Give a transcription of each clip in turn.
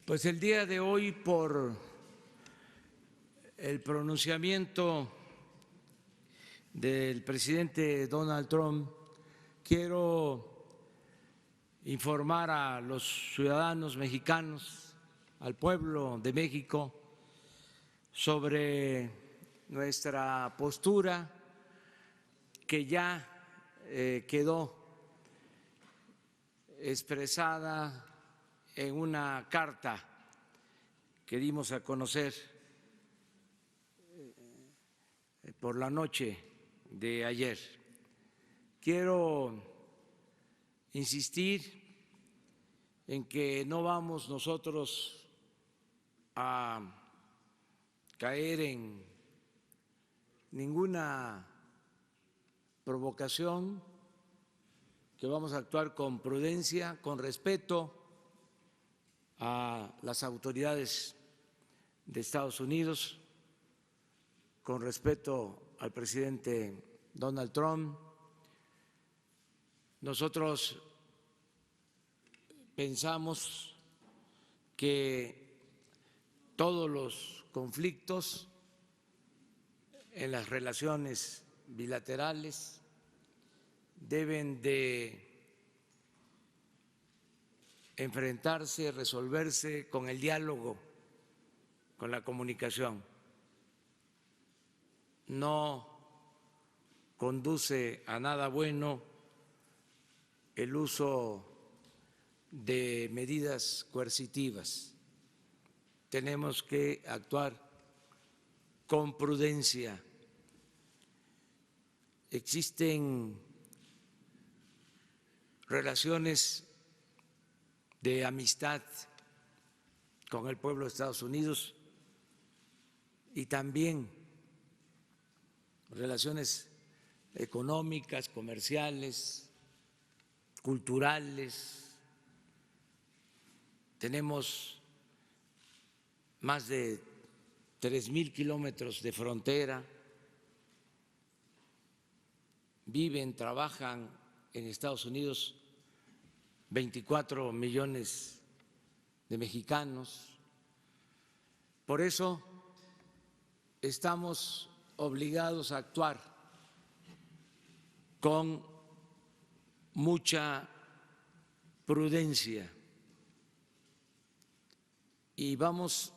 Pues el día de hoy, por el pronunciamiento del presidente Donald Trump, quiero informar a los ciudadanos mexicanos, al pueblo de México, sobre nuestra postura que ya quedó expresada en una carta que dimos a conocer por la noche de ayer. Quiero insistir en que no vamos nosotros a caer en ninguna provocación, que vamos a actuar con prudencia, con respeto a las autoridades de Estados Unidos, con respeto al presidente Donald Trump. Nosotros pensamos que todos los conflictos en las relaciones bilaterales deben de enfrentarse, resolverse con el diálogo, con la comunicación. No conduce a nada bueno el uso de medidas coercitivas. Tenemos que actuar con prudencia. Existen relaciones de amistad con el pueblo de Estados Unidos y también relaciones económicas, comerciales, culturales. Tenemos más de 3,000 kilómetros de frontera. Viven, trabajan en Estados Unidos 24 millones de mexicanos. Por eso estamos obligados a actuar con mucha prudencia y vamos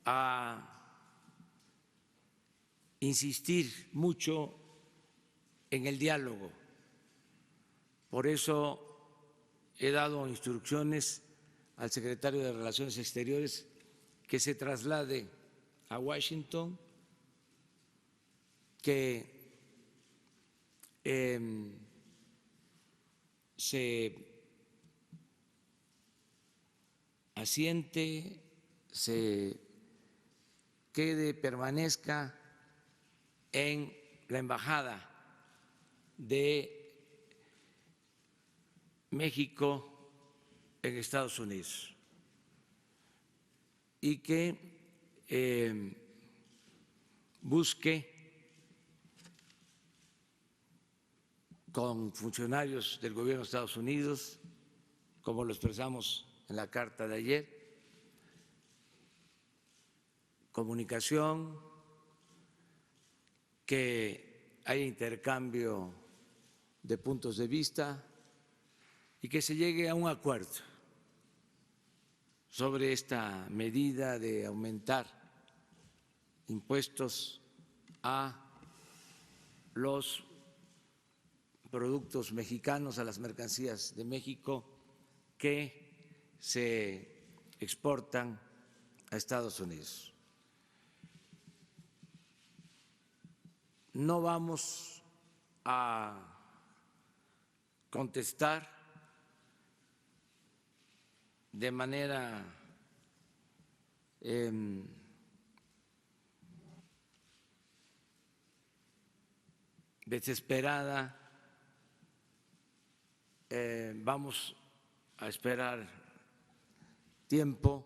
a insistir mucho en el diálogo. Por eso he dado instrucciones al secretario de Relaciones Exteriores que se traslade a Washington, que se asiente, se quede, permanezca en la embajada de México en Estados Unidos y que busque con funcionarios del gobierno de Estados Unidos, como lo expresamos en la carta de ayer, comunicación, que haya intercambio de puntos de vista y que se llegue a un acuerdo sobre esta medida de aumentar impuestos a los productos mexicanos, a las mercancías de México que se exportan a Estados Unidos. No vamos a contestar de manera desesperada. Vamos a esperar tiempo,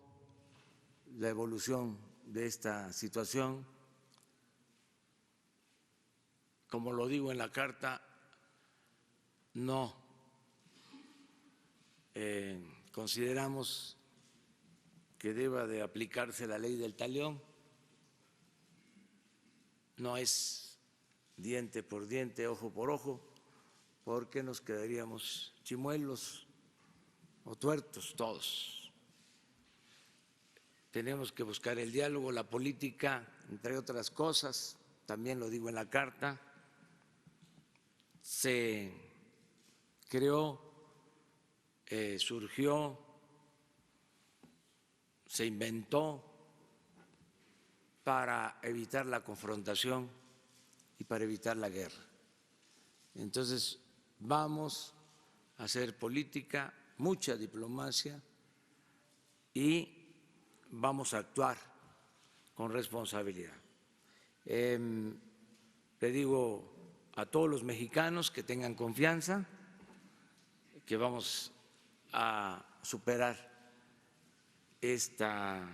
la evolución de esta situación. Como lo digo en la carta, no consideramos que deba de aplicarse la ley del talión. No es diente por diente, ojo por ojo, porque nos quedaríamos chimuelos o tuertos todos. Tenemos que buscar el diálogo, la política, entre otras cosas, también lo digo en la carta, se creó, surgió, se inventó para evitar la confrontación y para evitar la guerra. Entonces, vamos a hacer política, mucha diplomacia y vamos a actuar con responsabilidad. Le digo a todos los mexicanos que tengan confianza, que vamos a superar esta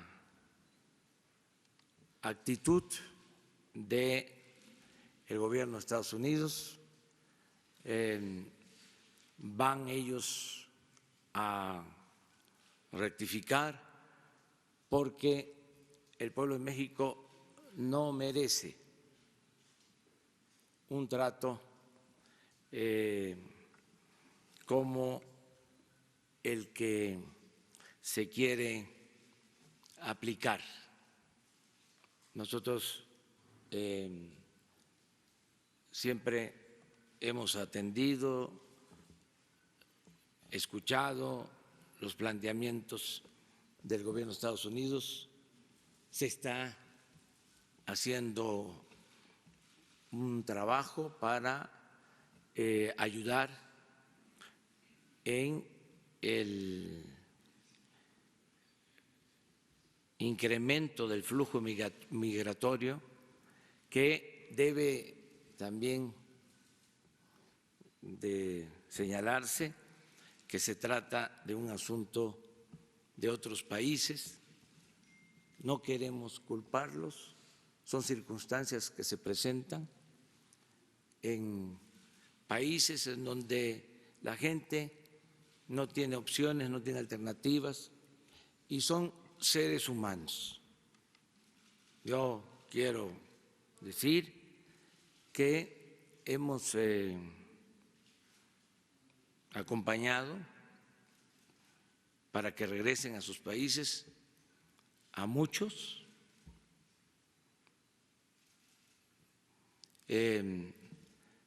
actitud del gobierno de Estados Unidos. Van ellos a rectificar porque el pueblo de México no merece un trato como el que se quiere aplicar. Nosotros siempre hemos atendido, escuchado los planteamientos del gobierno de Estados Unidos. Se está haciendo un trabajo para ayudar en el incremento del flujo migratorio, que debe también de señalarse que se trata de un asunto de otros países. No queremos culparlos, son circunstancias que se presentan en países en donde la gente no tiene opciones, no tiene alternativas y son seres humanos. Yo quiero decir que hemos acompañado para que regresen a sus países a muchos.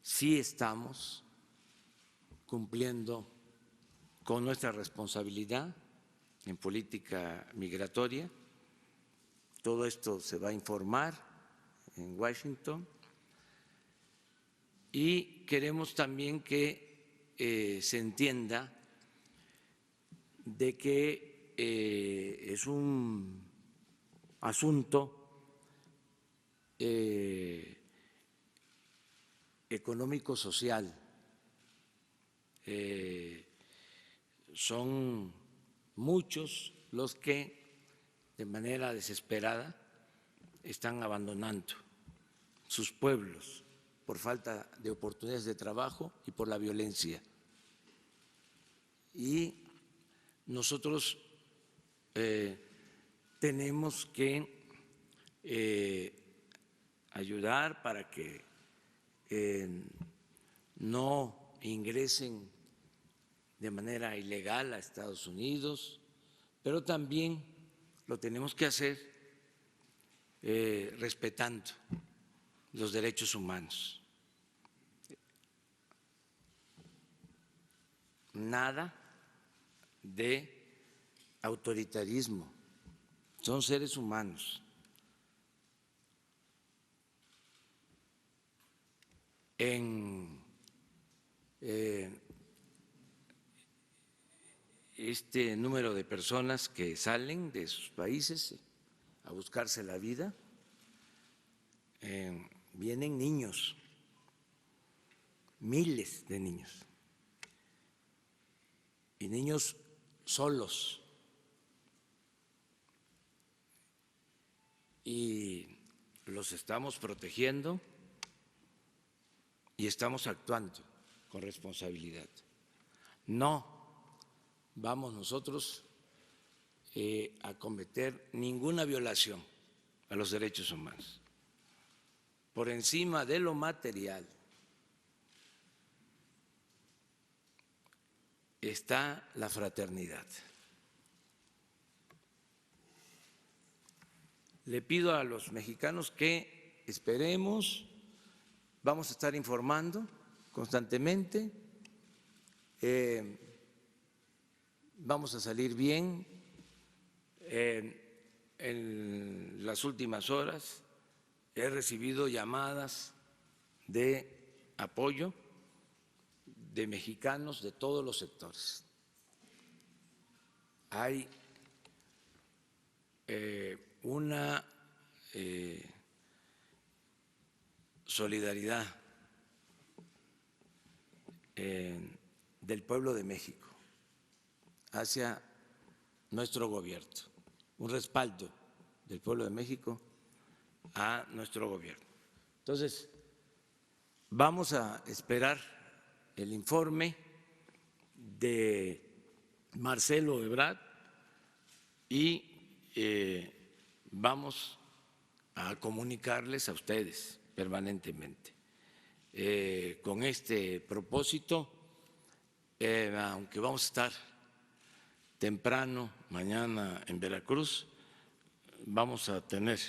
Sí estamos cumpliendo con nuestra responsabilidad en política migratoria. Todo esto se va a informar en Washington y queremos también que se entienda de que es un asunto económico-social. Son muchos los que de manera desesperada están abandonando sus pueblos por falta de oportunidades de trabajo y por la violencia. Y nosotros tenemos que ayudar para que no ingresen de manera ilegal a Estados Unidos, pero también lo tenemos que hacer respetando los derechos humanos. Nada de autoritarismo, son seres humanos. En este número de personas que salen de sus países a buscarse la vida, vienen niños, miles de niños, y niños solos. Y los estamos protegiendo y estamos actuando con responsabilidad. No vamos nosotros a cometer ninguna violación a los derechos humanos. Por encima de lo material está la fraternidad. Le pido a los mexicanos que esperemos, vamos a estar informando constantemente, vamos a salir bien. En las últimas horas he recibido llamadas de apoyo de mexicanos de todos los sectores. Hay una solidaridad del pueblo de México hacia nuestro gobierno, un respaldo del pueblo de México a nuestro gobierno. Entonces, vamos a esperar el informe de Marcelo Ebrard y vamos a comunicarles a ustedes permanentemente. Con este propósito, aunque vamos a estar temprano mañana en Veracruz, vamos a tener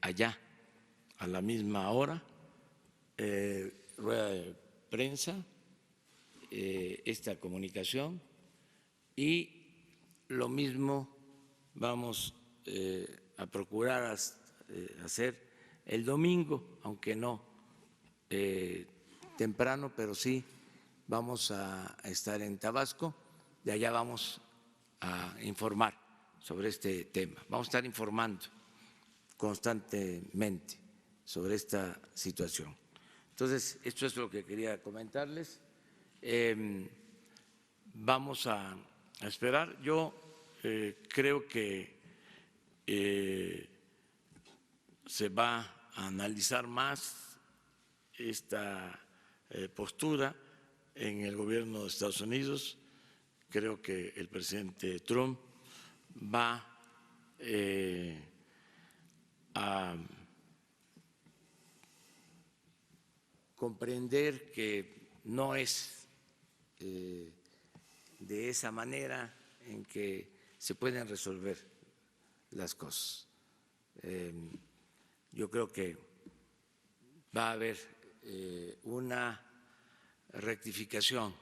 allá a la misma hora rueda de prensa, esta comunicación, y lo mismo vamos a procurar hacer el domingo, aunque no temprano, pero sí vamos a estar en Tabasco, de allá vamos a informar sobre este tema, vamos a estar informando constantemente sobre esta situación. Entonces, esto es lo que quería comentarles. Vamos a esperar. Yo creo que se va a analizar más esta postura en el gobierno de Estados Unidos. Creo que el presidente Trump va a comprender que no es de esa manera en que se pueden resolver las cosas. Yo creo que va a haber una rectificación,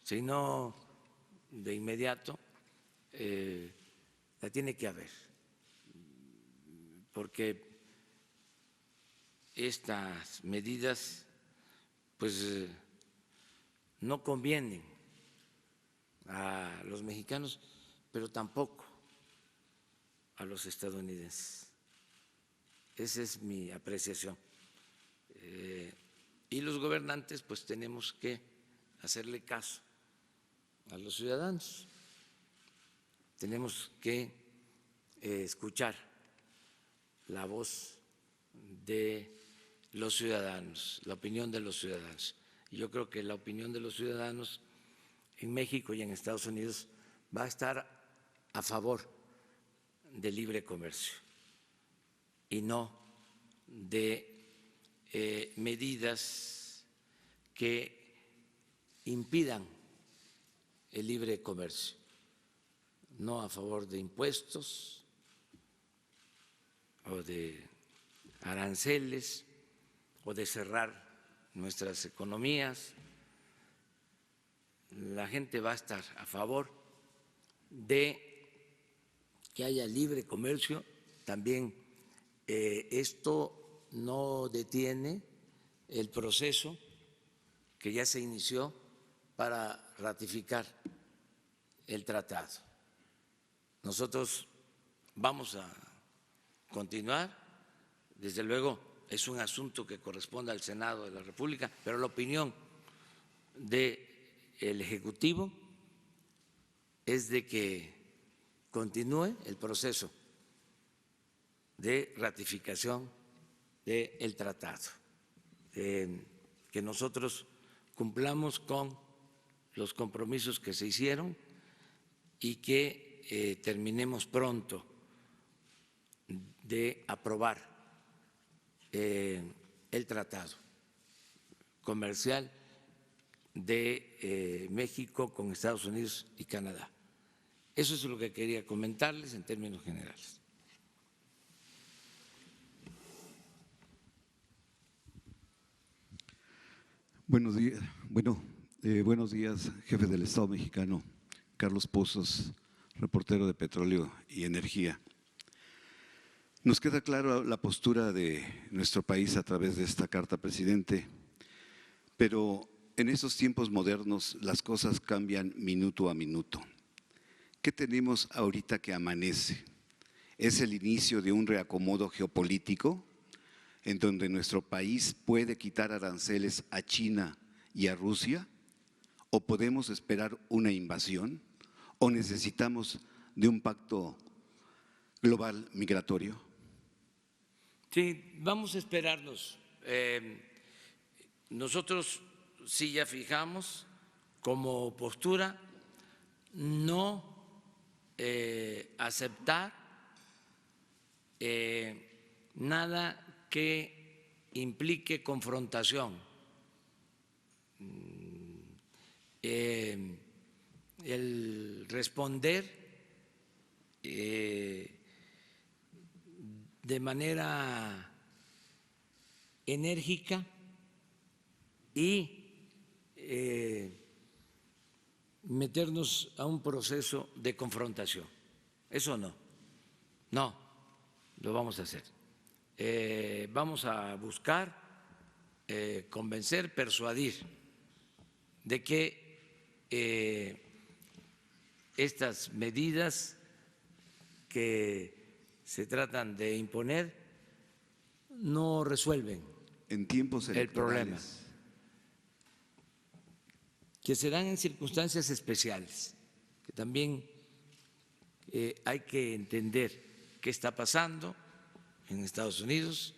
si no de inmediato, la tiene que haber, porque estas medidas pues no convienen a los mexicanos, pero tampoco a los estadounidenses. Esa es mi apreciación. Y los gobernantes pues tenemos que hacerle caso a los ciudadanos, tenemos que escuchar la voz de los ciudadanos, la opinión de los ciudadanos. Y yo creo que la opinión de los ciudadanos en México y en Estados Unidos va a estar a favor del libre comercio y no de medidas que impidan el libre comercio, no a favor de impuestos o de aranceles o de cerrar nuestras economías. La gente va a estar a favor de que haya libre comercio. También esto no detiene el proceso que ya se inició para ratificar el tratado. Nosotros vamos a continuar, desde luego es un asunto que corresponde al Senado de la República, pero la opinión del Ejecutivo es de que continúe el proceso de ratificación del tratado, que nosotros cumplamos con los compromisos que se hicieron y que terminemos pronto de aprobar el tratado comercial de México con Estados Unidos y Canadá. Eso es lo que quería comentarles en términos generales. Buenos días. Buenos días, jefe del Estado mexicano, Carlos Pozos, reportero de Petróleo y Energía. Nos queda clara la postura de nuestro país a través de esta carta, presidente, pero en estos tiempos modernos las cosas cambian minuto a minuto. ¿Qué tenemos ahorita que amanece? ¿Es el inicio de un reacomodo geopolítico en donde nuestro país puede quitar aranceles a China y a Rusia? ¿O podemos esperar una invasión? ¿O necesitamos de un pacto global migratorio? Sí, vamos a esperarnos. Nosotros sí ya fijamos como postura no aceptar nada que implique confrontación. El responder de manera enérgica y meternos a un proceso de confrontación. Eso no lo vamos a hacer. Vamos a buscar convencer, persuadir de que estas medidas que se tratan de imponer no resuelven en tiempos el problema, electorales, que se dan en circunstancias especiales, que también hay que entender qué está pasando en Estados Unidos,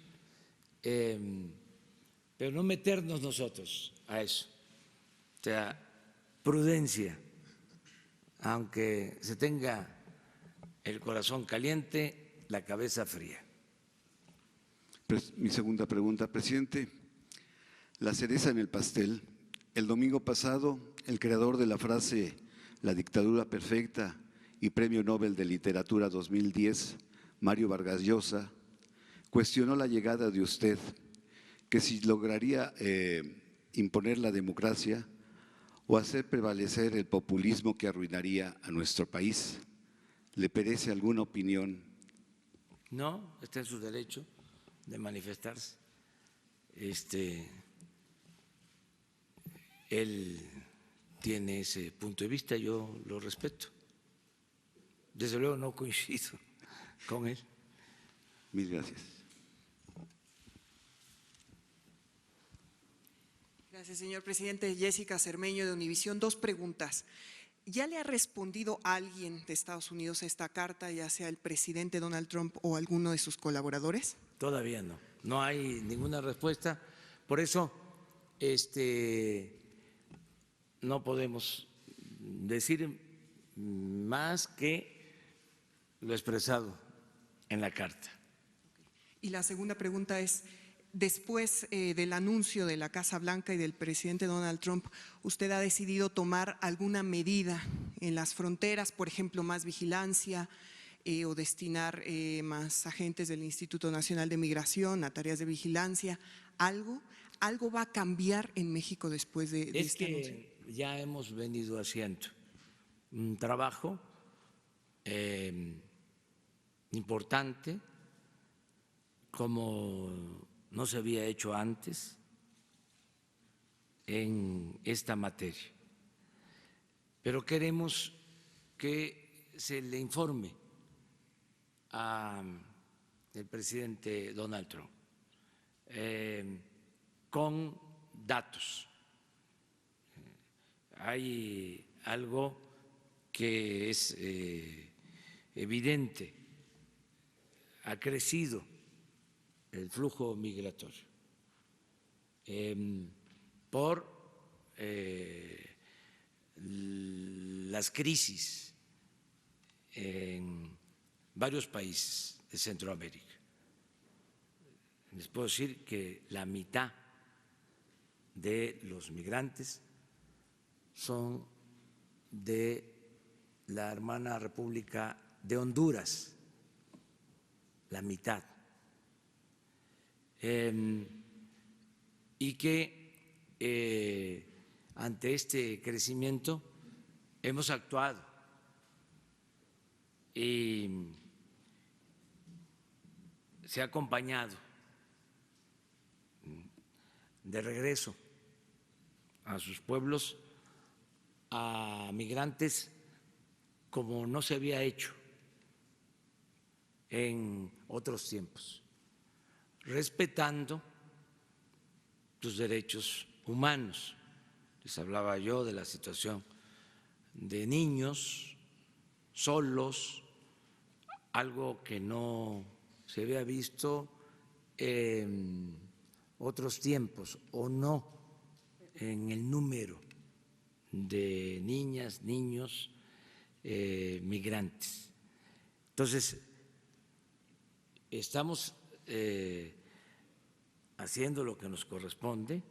pero no meternos nosotros a eso. O sea, prudencia, aunque se tenga el corazón caliente, la cabeza fría. Mi segunda pregunta, presidente. La cereza en el pastel. El domingo pasado, el creador de la frase "La dictadura perfecta" y Premio Nobel de Literatura 2010, Mario Vargas Llosa, cuestionó la llegada de usted, que si lograría imponer la democracia o hacer prevalecer el populismo que arruinaría a nuestro país. ¿Le parece alguna opinión? No, está en su derecho de manifestarse. Él tiene ese punto de vista, yo lo respeto. Desde luego no coincido con él. Mil gracias. Gracias, señor presidente. Jessica Cermeño, de Univisión. Dos preguntas. ¿Ya le ha respondido alguien de Estados Unidos a esta carta, ya sea el presidente Donald Trump o alguno de sus colaboradores? Todavía no hay ninguna respuesta. Por eso no podemos decir más que lo expresado en la carta. Y la segunda pregunta es, después del anuncio de la Casa Blanca y del presidente Donald Trump, ¿usted ha decidido tomar alguna medida en las fronteras, por ejemplo, más vigilancia o destinar más agentes del Instituto Nacional de Migración a tareas de vigilancia? ¿Algo va a cambiar en México después de este anuncio? Es que ya hemos venido haciendo un trabajo importante, como no se había hecho antes en esta materia. Pero queremos que se le informe al presidente Donald Trump con datos. Hay algo que es evidente, ha crecido el flujo migratorio por las crisis en varios países de Centroamérica. Les puedo decir que la mitad de los migrantes son de la hermana República de Honduras, la mitad. Y que ante este crecimiento hemos actuado y se ha acompañado de regreso a sus pueblos a migrantes como no se había hecho en otros tiempos, respetando sus derechos humanos. Les hablaba yo de la situación de niños solos, algo que no se había visto en otros tiempos o no en el número de niñas, niños migrantes. Entonces, estamos haciendo lo que nos corresponde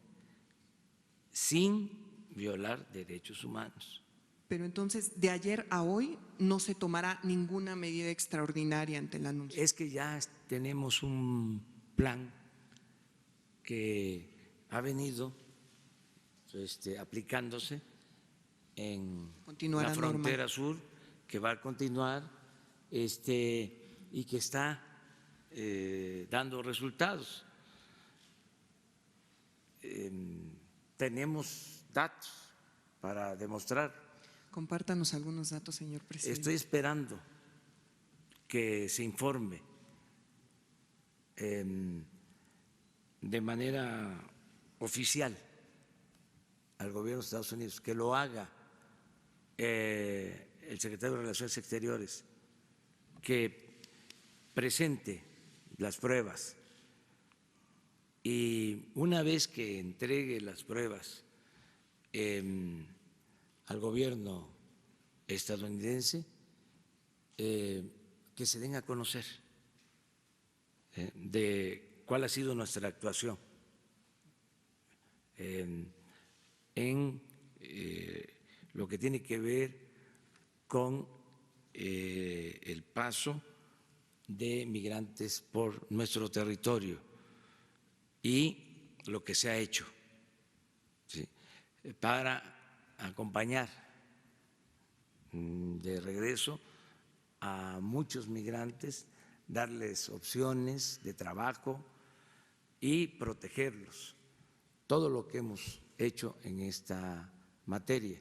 sin violar derechos humanos. Pero entonces, de ayer a hoy, no se tomará ninguna medida extraordinaria ante el anuncio. Es que ya tenemos un plan que ha venido aplicándose en la frontera sur, que va a continuar y que está dando resultados. Tenemos datos para demostrar. Compártanos algunos datos, señor presidente. Estoy esperando que se informe de manera oficial al gobierno de Estados Unidos, que lo haga el secretario de Relaciones Exteriores, que presente las pruebas y una vez que entregue las pruebas al gobierno estadounidense, que se den a conocer de cuál ha sido nuestra actuación en lo que tiene que ver con el paso de migrantes por nuestro territorio y lo que se ha hecho, ¿sí?, para acompañar de regreso a muchos migrantes, darles opciones de trabajo y protegerlos. Todo lo que hemos hecho en esta materia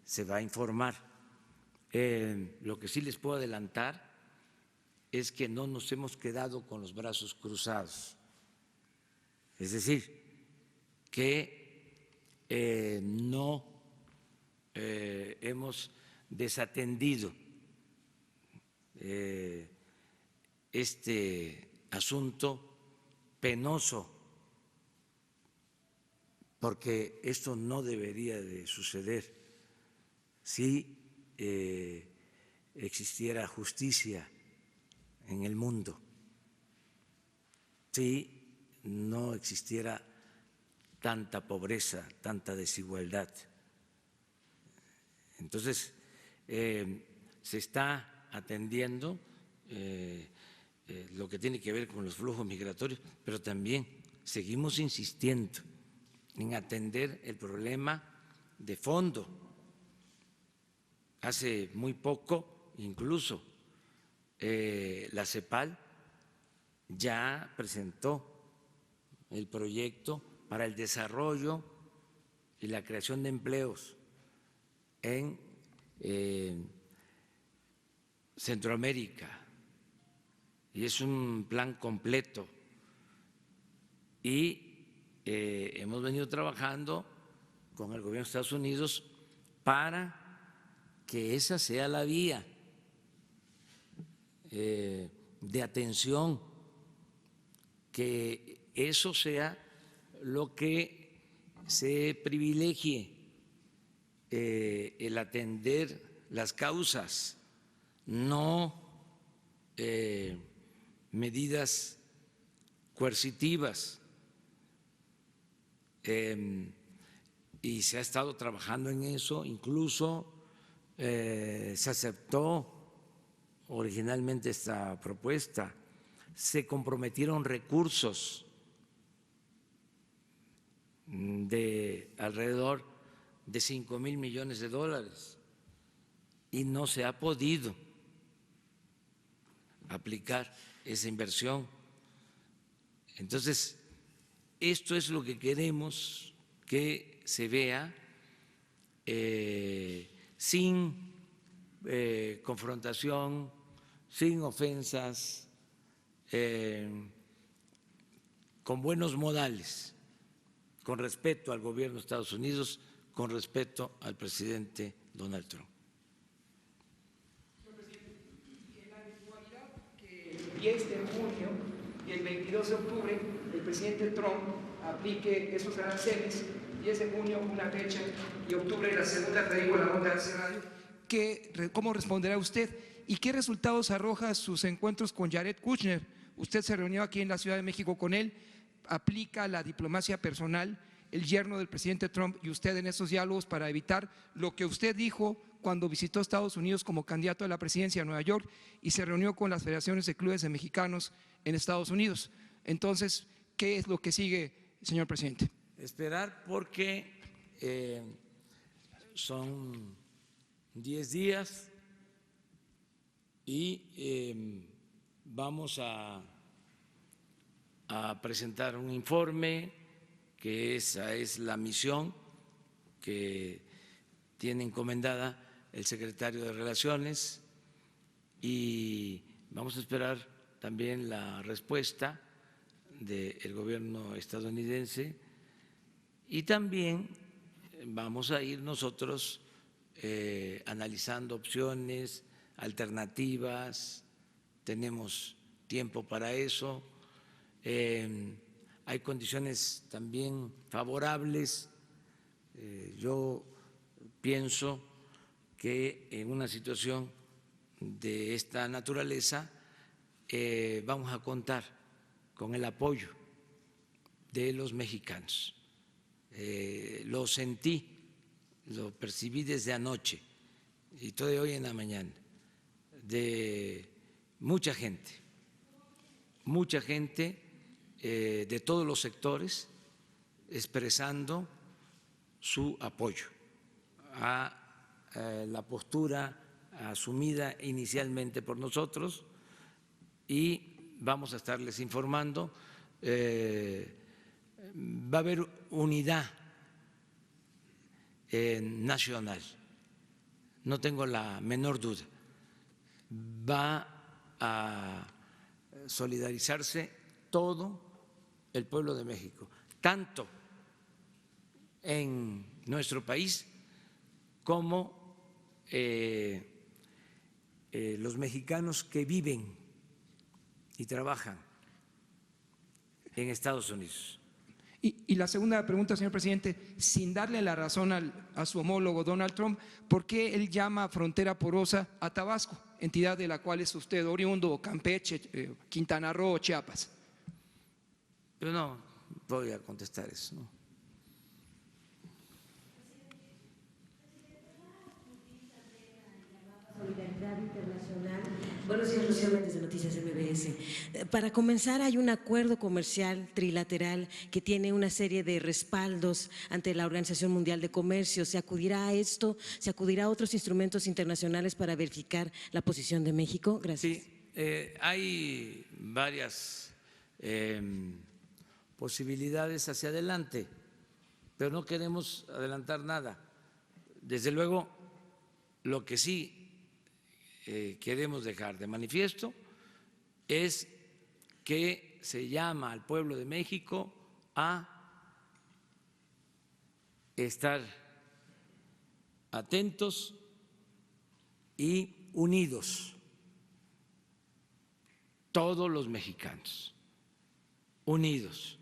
se va a informar. Lo que sí les puedo adelantar es que no nos hemos quedado con los brazos cruzados, es decir, que no hemos desatendido este asunto penoso, porque esto no debería de suceder si existiera justicia en el mundo, si no existiera tanta pobreza, tanta desigualdad. Entonces, se está atendiendo lo que tiene que ver con los flujos migratorios, pero también seguimos insistiendo en atender el problema de fondo. Hace muy poco, incluso, la CEPAL ya presentó el proyecto para el desarrollo y la creación de empleos en Centroamérica, y es un plan completo, y hemos venido trabajando con el gobierno de Estados Unidos para que esa sea la vía de atención, que eso sea lo que se privilegie, el atender las causas no medidas coercitivas, y se ha estado trabajando en eso. Incluso se aceptó originalmente esta propuesta, se comprometieron recursos de alrededor de 5,000 millones de dólares y no se ha podido aplicar esa inversión. Entonces, esto es lo que queremos que se vea, sin confrontación, sin ofensas, con buenos modales, con respeto al gobierno de Estados Unidos, con respeto al presidente Donald Trump. En la eventualidad que el 10 de junio y el 22 de octubre el presidente Trump aplique esos aranceles, 10 de junio una fecha y octubre la segunda, te digo, la onda de radio, ¿cómo responderá usted? ¿Y qué resultados arroja sus encuentros con Jared Kushner? Usted se reunió aquí en la Ciudad de México con él, aplica la diplomacia personal, el yerno del presidente Trump y usted en esos diálogos para evitar lo que usted dijo cuando visitó Estados Unidos como candidato a la presidencia de Nueva York y se reunió con las federaciones de clubes de mexicanos en Estados Unidos. Entonces, ¿qué es lo que sigue, señor presidente? Esperar, porque son 10 días y vamos a presentar un informe, que esa es la misión que tiene encomendada el secretario de Relaciones, y vamos a esperar también la respuesta del gobierno estadounidense, y también vamos a ir nosotros analizando opciones, alternativas. Tenemos tiempo para eso. Hay condiciones también favorables. Yo pienso que en una situación de esta naturaleza vamos a contar con el apoyo de los mexicanos. Lo sentí, lo percibí desde anoche y todo de hoy en la mañana, de mucha gente de todos los sectores expresando su apoyo a la postura asumida inicialmente por nosotros, y vamos a estarles informando. Va a haber unidad nacional, no tengo la menor duda. Va a solidarizarse todo el pueblo de México, tanto en nuestro país como los mexicanos que viven y trabajan en Estados Unidos. Y la segunda pregunta, señor presidente, sin darle la razón a su homólogo Donald Trump, ¿por qué él llama frontera porosa a Tabasco, entidad de la cual es usted oriundo, Campeche, Quintana Roo, Chiapas? Yo no voy a contestar eso, ¿no? Solidaridad internacional. Buenos días, Rocío Méndez de Noticias MBS. Para comenzar, hay un acuerdo comercial trilateral que tiene una serie de respaldos ante la Organización Mundial de Comercio. ¿Se acudirá a esto? ¿Se acudirá a otros instrumentos internacionales para verificar la posición de México? Gracias. Sí, hay varias posibilidades hacia adelante, pero no queremos adelantar nada. Desde luego, lo que sí queremos dejar de manifiesto es que se llama al pueblo de México a estar atentos y unidos, todos los mexicanos, unidos,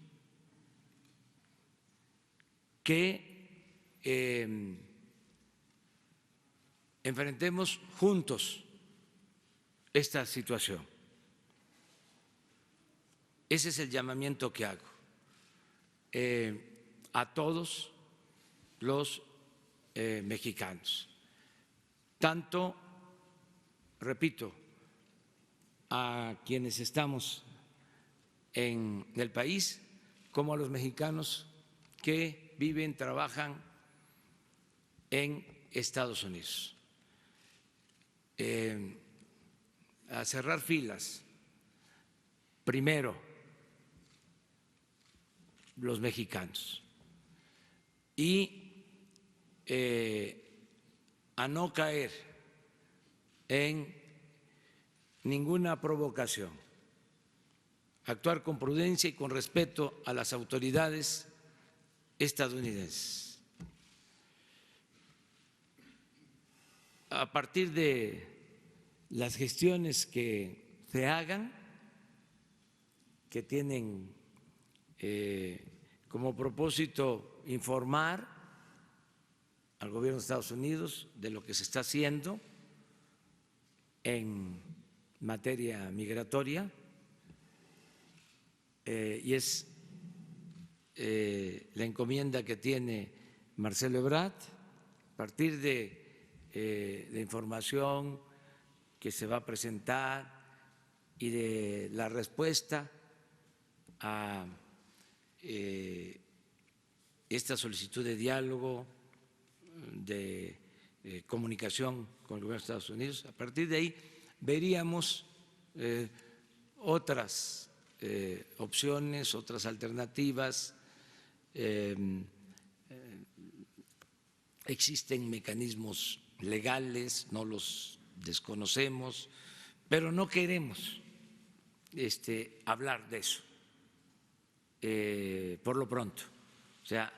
que enfrentemos juntos esta situación. Ese es el llamamiento que hago a todos los mexicanos, tanto, repito, a quienes estamos en el país como a los mexicanos que viven, trabajan en Estados Unidos. A cerrar filas, primero los mexicanos, y a no caer en ninguna provocación, actuar con prudencia y con respeto a las autoridades estadounidenses. A partir de las gestiones que se hagan, que tienen como propósito informar al gobierno de Estados Unidos de lo que se está haciendo en materia migratoria, y es la encomienda que tiene Marcelo Ebrard, a partir de información que se va a presentar y de la respuesta a esta solicitud de diálogo, de comunicación con el gobierno de Estados Unidos. A partir de ahí veríamos otras opciones, otras alternativas. Existen mecanismos legales, no los desconocemos, pero no queremos hablar de eso por lo pronto. O sea,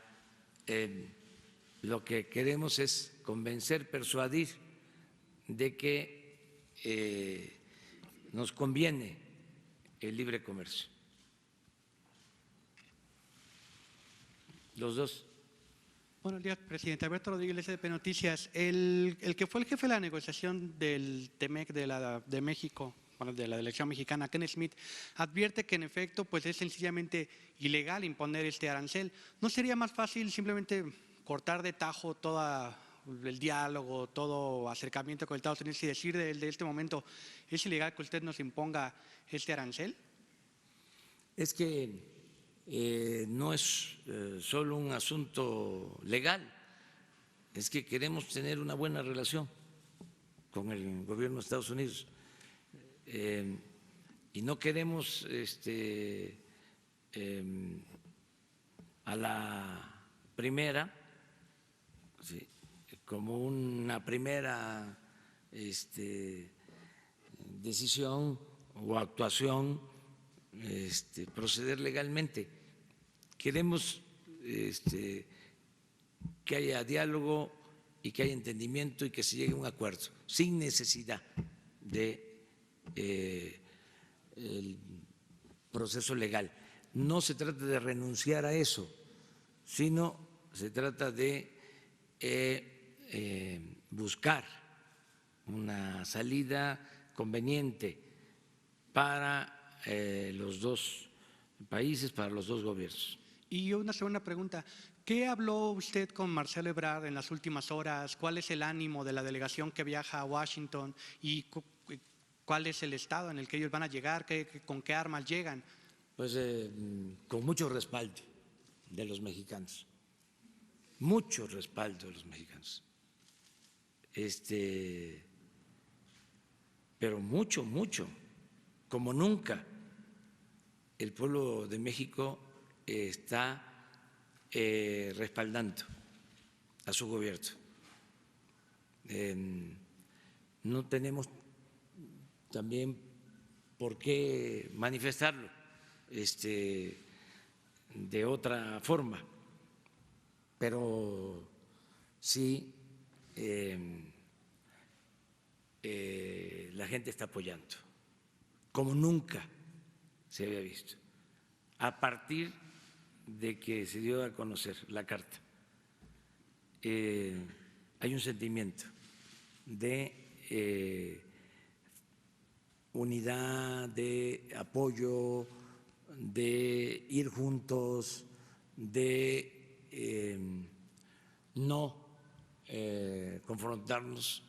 lo que queremos es convencer, persuadir de que nos conviene el libre comercio. Los dos. Buenos días, presidente. Alberto Rodríguez, SDP Noticias. El que fue el jefe de la negociación del TEMEC de México, bueno, de la delegación mexicana, Ken Smith, advierte que en efecto pues es sencillamente ilegal imponer este arancel. ¿No sería más fácil simplemente cortar de tajo todo el diálogo, todo acercamiento con Estados Unidos y decir de este momento es ilegal que usted nos imponga este arancel? Es que no es solo un asunto legal, es que queremos tener una buena relación con el gobierno de Estados Unidos y no queremos a la primera, ¿sí?, como una primera decisión o actuación, proceder legalmente. Queremos que haya diálogo y que haya entendimiento y que se llegue a un acuerdo sin necesidad de el proceso legal. No se trata de renunciar a eso, sino se trata de buscar una salida conveniente para los dos países, para los dos gobiernos. Y una segunda pregunta, ¿qué habló usted con Marcelo Ebrard en las últimas horas? ¿Cuál es el ánimo de la delegación que viaja a Washington? ¿Y cuál es el estado en el que ellos van a llegar? ¿Con qué armas llegan? Pues con mucho respaldo de los mexicanos, mucho respaldo de los mexicanos, pero mucho, como nunca. El pueblo de México está respaldando a su gobierno. No tenemos también por qué manifestarlo de otra forma, pero sí la gente está apoyando, como nunca se había visto, a partir de que se dio a conocer la carta. Hay un sentimiento de unidad, de apoyo, de ir juntos, de no confrontarnos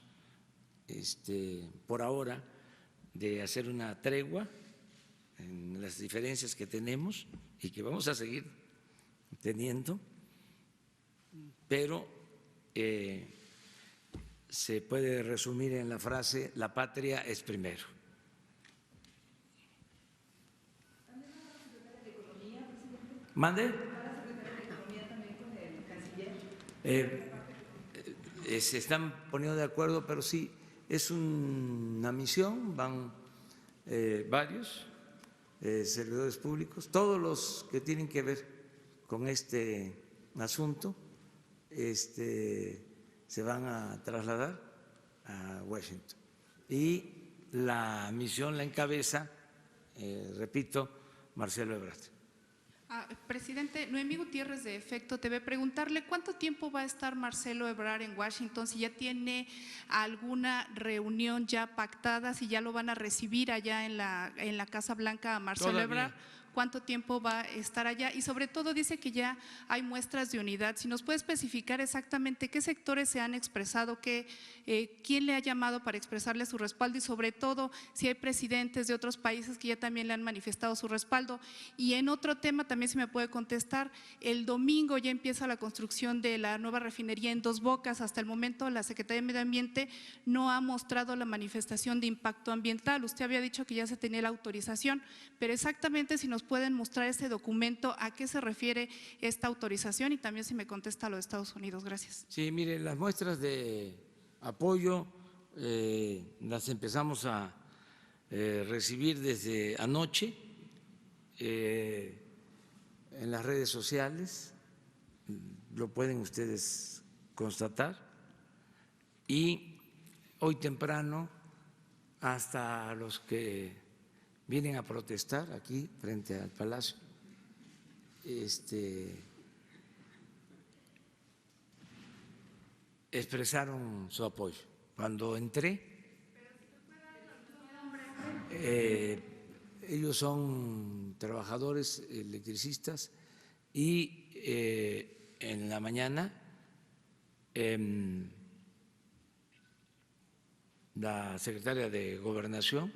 por ahora, de hacer una tregua en las diferencias que tenemos y que vamos a seguir teniendo, pero se puede resumir en la frase: la patria es primero. ¿Mande? Se están poniendo de acuerdo, pero sí, es una misión, van varios servidores públicos, todos los que tienen que ver con este asunto se van a trasladar a Washington. Y la misión la encabeza, repito, Marcelo Ebrard. Presidente, Noemí Gutiérrez de Efecto TV, preguntarle cuánto tiempo va a estar Marcelo Ebrard en Washington, si ya tiene alguna reunión ya pactada, si ya lo van a recibir allá en la Casa Blanca a Marcelo Ebrard. ¿Cuánto tiempo va a estar allá? Y sobre todo dice que ya hay muestras de unidad. Si nos puede especificar exactamente qué sectores se han expresado, quién le ha llamado para expresarle su respaldo y sobre todo si hay presidentes de otros países que ya también le han manifestado su respaldo. Y en otro tema también, si me puede contestar, el domingo ya empieza la construcción de la nueva refinería en Dos Bocas. Hasta el momento la Secretaría de Medio Ambiente no ha mostrado la manifestación de impacto ambiental. Usted había dicho que ya se tenía la autorización, pero exactamente si nos pueden mostrar ese documento, a qué se refiere esta autorización y también si me contesta lo de Estados Unidos. Gracias. Sí, mire, las muestras de apoyo las empezamos a recibir desde anoche en las redes sociales, lo pueden ustedes constatar, y hoy temprano hasta los que vienen a protestar aquí frente al Palacio, expresaron su apoyo. Cuando entré, ellos son trabajadores electricistas y en la mañana la secretaria de Gobernación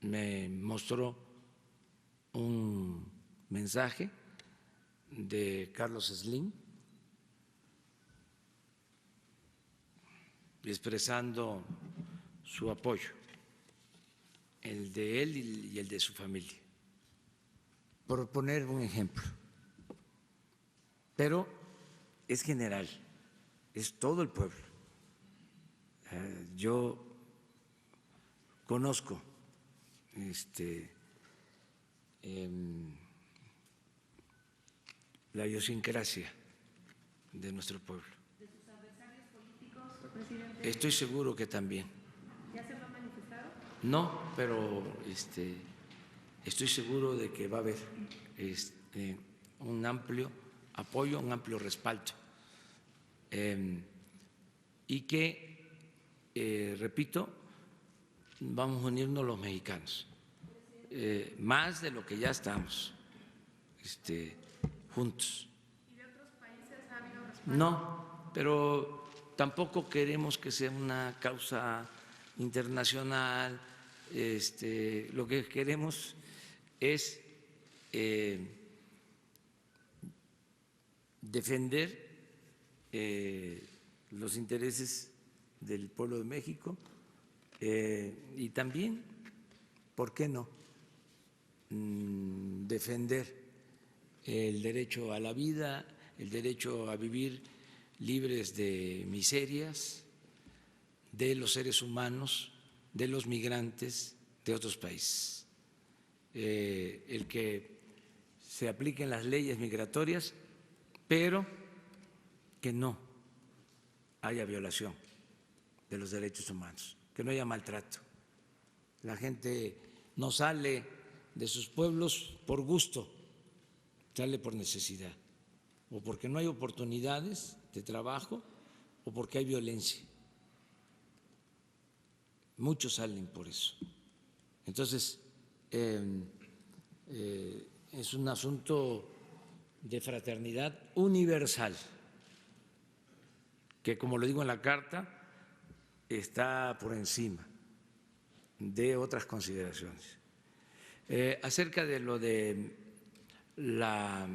me mostró un mensaje de Carlos Slim expresando su apoyo, el de él y el de su familia, por poner un ejemplo. Pero es general, es todo el pueblo. Yo conozco la idiosincrasia de nuestro pueblo. ¿De sus adversarios políticos, presidente? Estoy seguro que también. ¿Ya se lo han manifestado? No, pero estoy seguro de que va a haber un amplio apoyo, un amplio respaldo, y que, repito, vamos a unirnos los mexicanos, más de lo que ya estamos juntos. ¿Y de otros países ha habido respaldo? No, pero tampoco queremos que sea una causa internacional. Lo que queremos es defender los intereses del pueblo de México y también, ¿por qué no?, defender el derecho a la vida, el derecho a vivir libres de miserias de los seres humanos, de los migrantes de otros países. El que se apliquen las leyes migratorias, pero que no haya violación de los derechos humanos, que no haya maltrato. La gente no sale de sus pueblos por gusto, sale por necesidad, o porque no hay oportunidades de trabajo o porque hay violencia. Muchos salen por eso. Entonces, es un asunto de fraternidad universal, que como lo digo en la carta, está por encima de otras consideraciones. Acerca de lo de la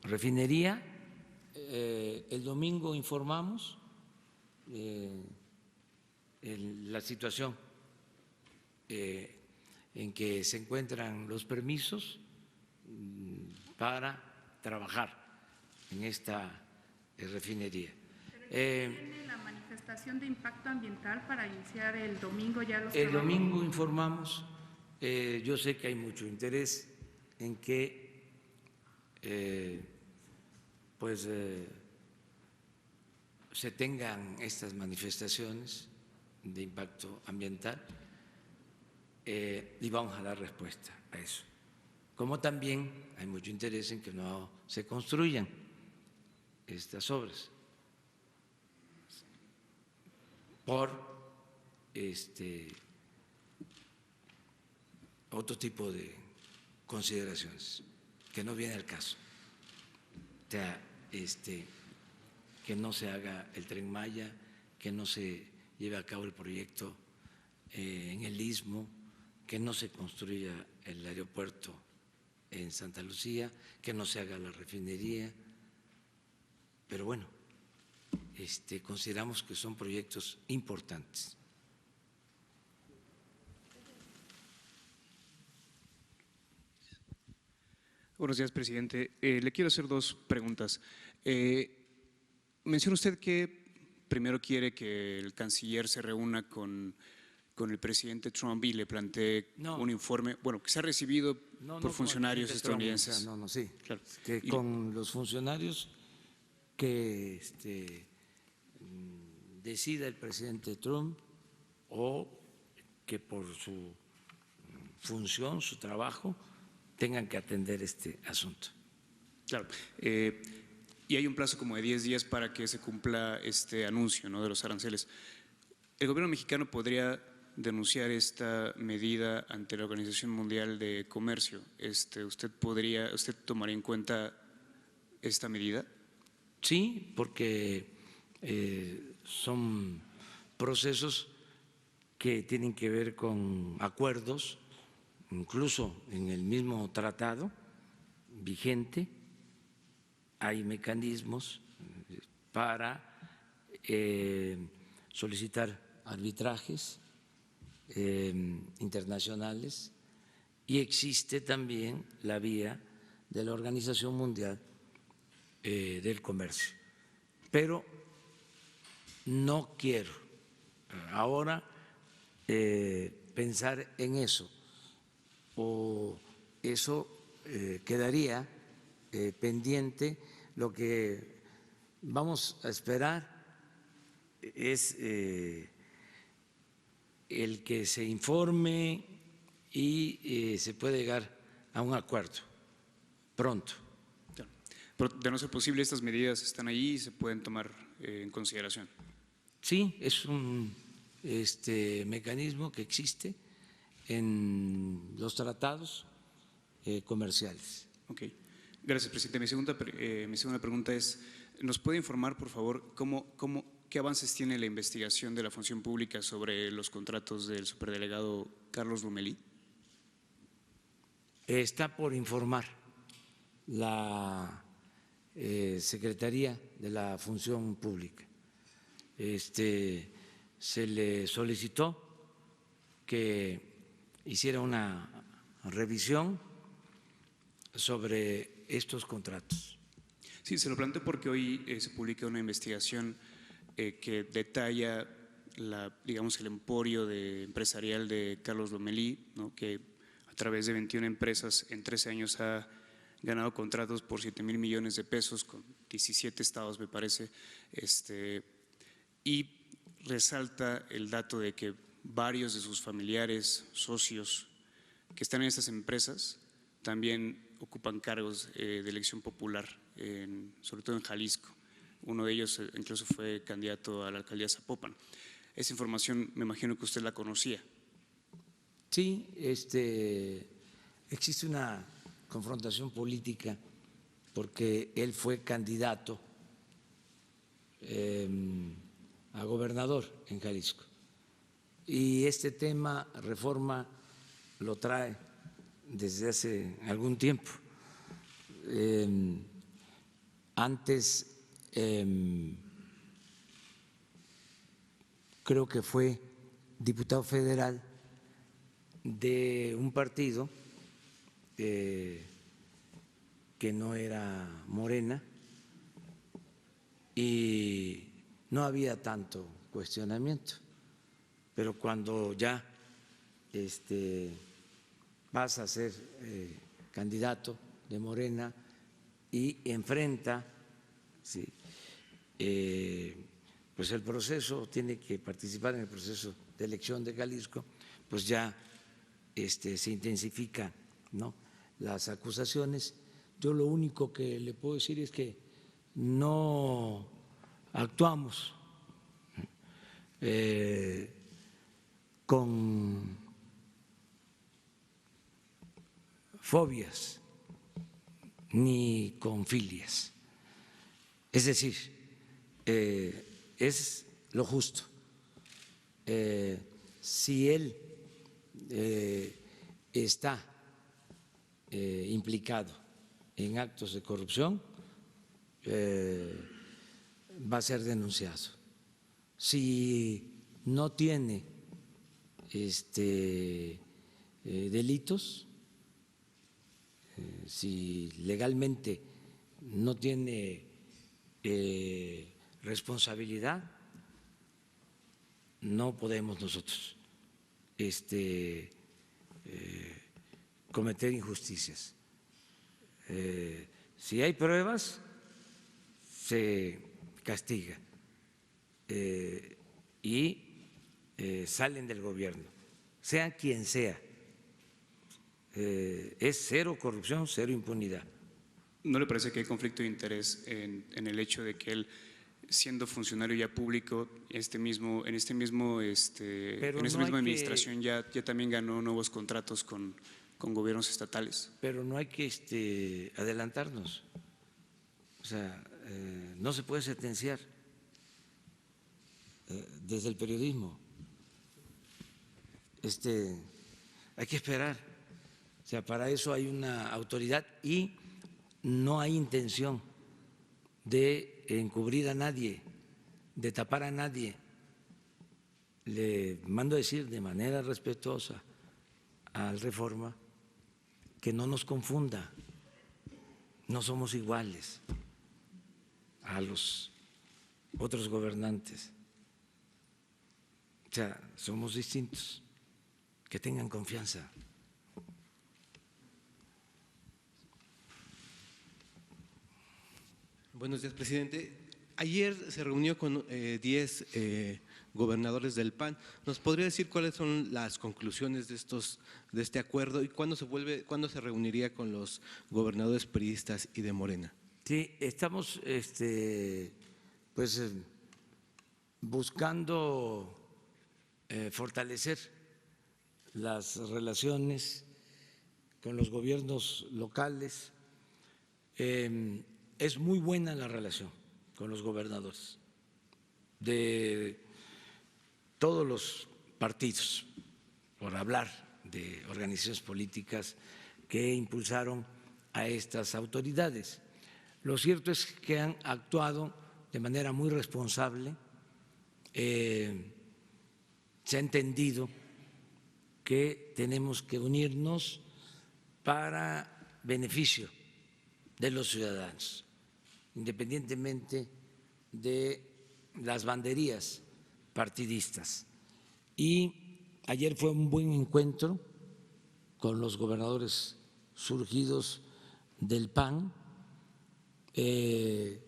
refinería, el domingo informamos la situación en que se encuentran los permisos para trabajar en esta refinería. ¿Tiene la manifestación de impacto ambiental para iniciar el domingo ya los El trabajos? domingo informamos, yo sé que hay mucho interés en que se tengan estas manifestaciones de impacto ambiental y vamos a dar respuesta a eso. Como también hay mucho interés en que no se construyan estas obras por otro tipo de consideraciones que no viene al caso. O sea, que no se haga el Tren Maya, que no se lleve a cabo el proyecto en el Istmo, que no se construya el aeropuerto en Santa Lucía, que no se haga la refinería. Pero bueno, consideramos que son proyectos importantes. Buenos días, presidente. Le quiero hacer dos preguntas. Menciona usted que primero quiere que el canciller se reúna con el presidente Trump y le plantee un informe, bueno, que se ha recibido por funcionarios estadounidenses. Trump, sí, claro. Que con los funcionarios que decida el presidente Trump o que por su función, su trabajo, tengan que atender este asunto. Claro. Y hay un plazo como de 10 días para que se cumpla este anuncio, ¿no?, de los aranceles. ¿El gobierno mexicano podría denunciar esta medida ante la Organización Mundial de Comercio? ¿Usted tomaría en cuenta esta medida? Sí, porque son procesos que tienen que ver con acuerdos, incluso en el mismo tratado vigente hay mecanismos para solicitar arbitrajes internacionales y existe también la vía de la Organización Mundial del Comercio. Pero no quiero ahora pensar en eso, o eso quedaría pendiente. Lo que vamos a esperar es el que se informe y se puede llegar a un acuerdo pronto. Pero de no ser posible, estas medidas están ahí y se pueden tomar en consideración. Sí, es un mecanismo que existe en los tratados comerciales. Ok. Gracias, presidente. Mi segunda pregunta es, ¿nos puede informar, por favor, qué avances tiene la investigación de la función pública sobre los contratos del superdelegado Carlos Lomelí? Está por informar la Secretaría de la Función Pública. Se le solicitó que hiciera una revisión sobre estos contratos. Sí, se lo planteo porque hoy se publica una investigación que detalla digamos, el emporio empresarial de Carlos Lomelí, ¿no?, que a través de 21 empresas en 13 años ha ganado contratos por 7,000 millones de pesos con 17 estados, me parece, y resalta el dato de que varios de sus familiares, socios que están en estas empresas también ocupan cargos de elección popular, sobre todo en Jalisco. Uno de ellos incluso fue candidato a la alcaldía de Zapopan. Esa información me imagino que usted la conocía. Sí, existe una confrontación política porque él fue candidato a gobernador en Jalisco. Y este tema, reforma, lo trae desde hace algún tiempo. Antes creo que fue diputado federal de un partido que no era Morena y no había tanto cuestionamiento, pero cuando ya vas a ser candidato de Morena y enfrenta, ¿sí?, pues el proceso, tiene que participar en el proceso de elección de Jalisco, pues ya se intensifican, ¿no?, las acusaciones. Yo lo único que le puedo decir es que no actuamos con fobias ni con filias. Es decir, es lo justo. Si él está implicado en actos de corrupción, va a ser denunciado. Si no tiene delitos, si legalmente no tiene responsabilidad, no podemos nosotros cometer injusticias. Si hay pruebas, se castiga y salen del gobierno, sea quien sea. Es cero corrupción, cero impunidad. ¿No le parece que hay conflicto de interés en el hecho de que él, siendo funcionario ya público, en esta misma administración ya también ganó nuevos contratos con gobiernos estatales? Pero no hay que adelantarnos. O sea, no se puede sentenciar desde el periodismo. Hay que esperar. O sea, para eso hay una autoridad y no hay intención de encubrir a nadie, de tapar a nadie. Le mando a decir de manera respetuosa al Reforma que no nos confunda, no somos iguales a los otros gobernantes, o sea, somos distintos, que tengan confianza. Buenos días, presidente. Ayer se reunió con 10 gobernadores del PAN. ¿Nos podría decir cuáles son las conclusiones de este acuerdo y cuándo se reuniría con los gobernadores priistas y de Morena? Sí, estamos pues buscando fortalecer las relaciones con los gobiernos locales. Es muy buena la relación con los gobernadores de todos los partidos, por hablar de organizaciones políticas que impulsaron a estas autoridades. Lo cierto es que han actuado de manera muy responsable. Se ha entendido que tenemos que unirnos para beneficio de los ciudadanos, independientemente de las banderías partidistas. Y ayer fue un buen encuentro con los gobernadores surgidos del PAN y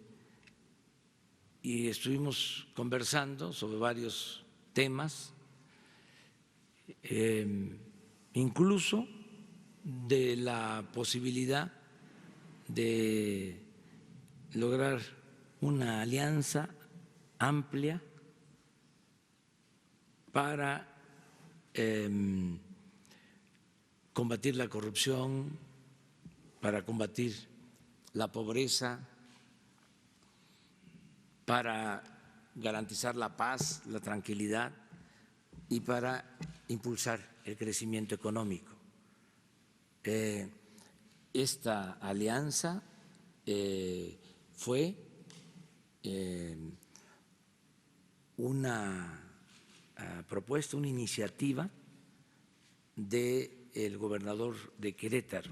estuvimos conversando sobre varios temas, incluso de la posibilidad de lograr una alianza amplia para combatir la corrupción, para combatir la pobreza, para garantizar la paz, la tranquilidad y para impulsar el crecimiento económico. Esta alianza fue una propuesta, una iniciativa del gobernador de Querétaro,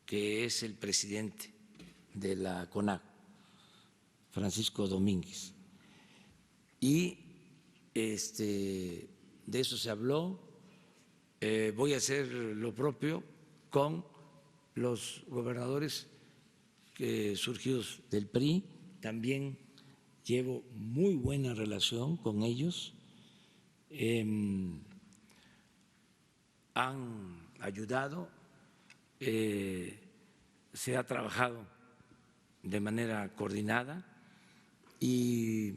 que es el presidente de la CONAGUA, Francisco Domínguez. Y de eso se habló. Voy a hacer lo propio con los gobernadores surgidos del PRI. También llevo muy buena relación con ellos. Han ayudado, se ha trabajado de manera coordinada y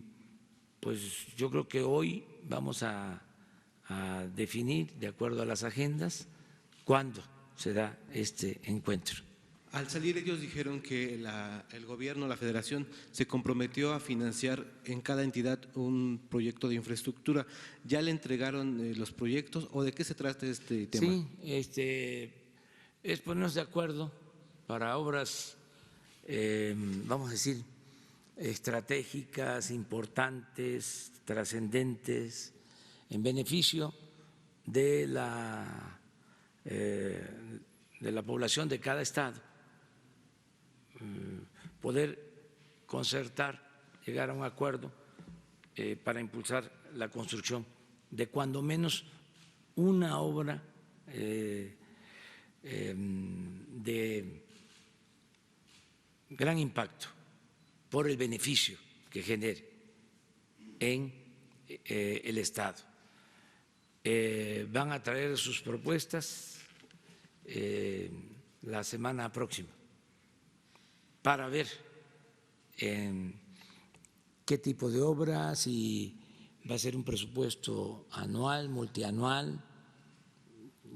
pues yo creo que hoy vamos a definir, de acuerdo a las agendas, cuándo se da este encuentro. Al salir ellos dijeron que el gobierno, la federación, se comprometió a financiar en cada entidad un proyecto de infraestructura. ¿Ya le entregaron los proyectos o de qué se trata este tema? Sí, es ponernos de acuerdo para obras, vamos a decir, estratégicas, importantes, trascendentes, en beneficio de la población de cada estado, poder concertar, llegar a un acuerdo para impulsar la construcción de cuando menos una obra de gran impacto por el beneficio que genere en el Estado. Van a traer sus propuestas la semana próxima para ver qué tipo de obras, si va a ser un presupuesto anual, multianual,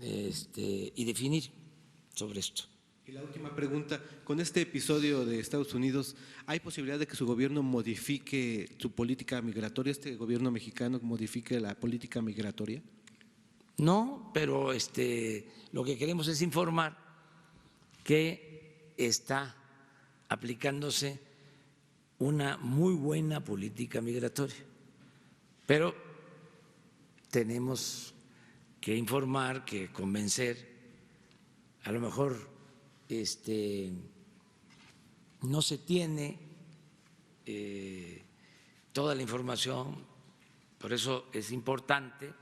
y definir sobre esto. Y la última pregunta, con este episodio de Estados Unidos, ¿hay posibilidad de que su gobierno modifique su política migratoria, este gobierno mexicano modifique la política migratoria? No, pero lo que queremos es informar que está aplicándose una muy buena política migratoria, pero tenemos que informar, que convencer, a lo mejor no se tiene toda la información, por eso es importante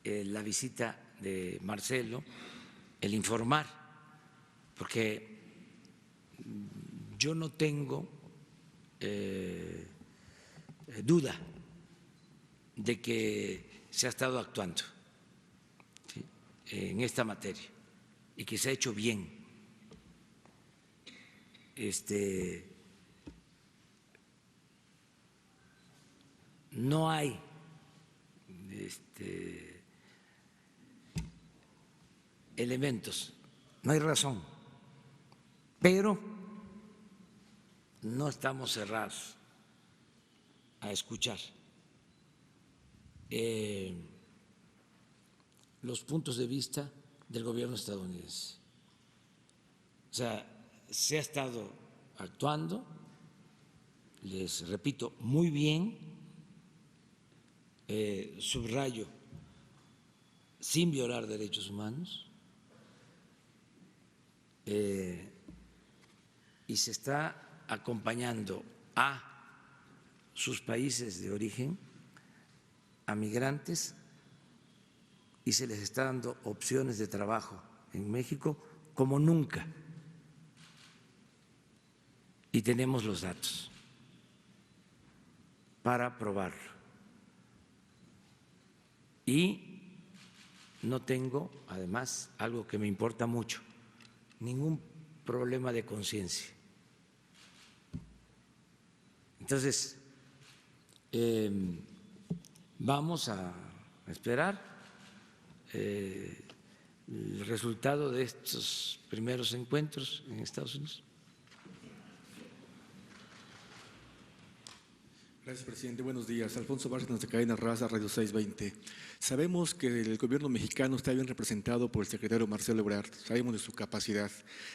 la visita de Marcelo, el informar, porque yo no tengo duda de que se ha estado actuando, ¿sí?, en esta materia y que se ha hecho bien. No hay elementos, no hay razón, pero no estamos cerrados a escuchar los puntos de vista del gobierno estadounidense. O sea, se ha estado actuando, les repito, muy bien, subrayo, sin violar derechos humanos, y se está acompañando a sus países de origen, a migrantes, y se les está dando opciones de trabajo en México como nunca. Y tenemos los datos para probarlo. Y no tengo, además, algo que me importa mucho, ningún problema de conciencia. Entonces, vamos a esperar el resultado de estos primeros encuentros en Estados Unidos. Gracias, presidente. Buenos días. Alfonso Bárcenas, de Cadena Raza, Radio 620. Sabemos que el gobierno mexicano está bien representado por el secretario Marcelo Ebrard. Sabemos de su capacidad.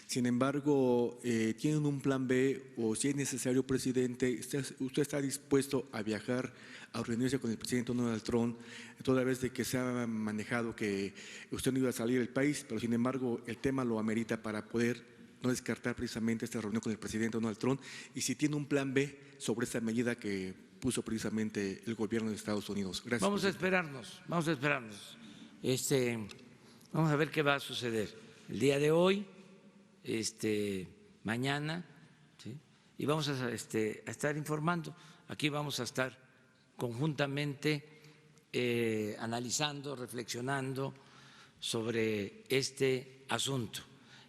Sin embargo, ¿tienen un plan B o si es necesario, presidente, usted está dispuesto a viajar, a reunirse con el presidente Donald Trump, toda vez de que se ha manejado que usted no iba a salir del país, pero sin embargo el tema lo amerita para poder no descartar precisamente esta reunión con el presidente Donald Trump y si tiene un plan B sobre esta medida que puso precisamente el gobierno de Estados Unidos? Gracias. Vamos a esperarnos, vamos a esperarnos. Vamos a ver qué va a suceder el día de hoy, mañana, ¿sí? Y vamos a estar informando. Aquí vamos a estar conjuntamente analizando, reflexionando sobre este asunto.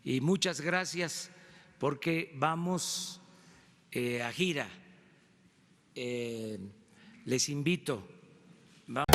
Y muchas gracias porque vamos a gira. Les invito. Vamos.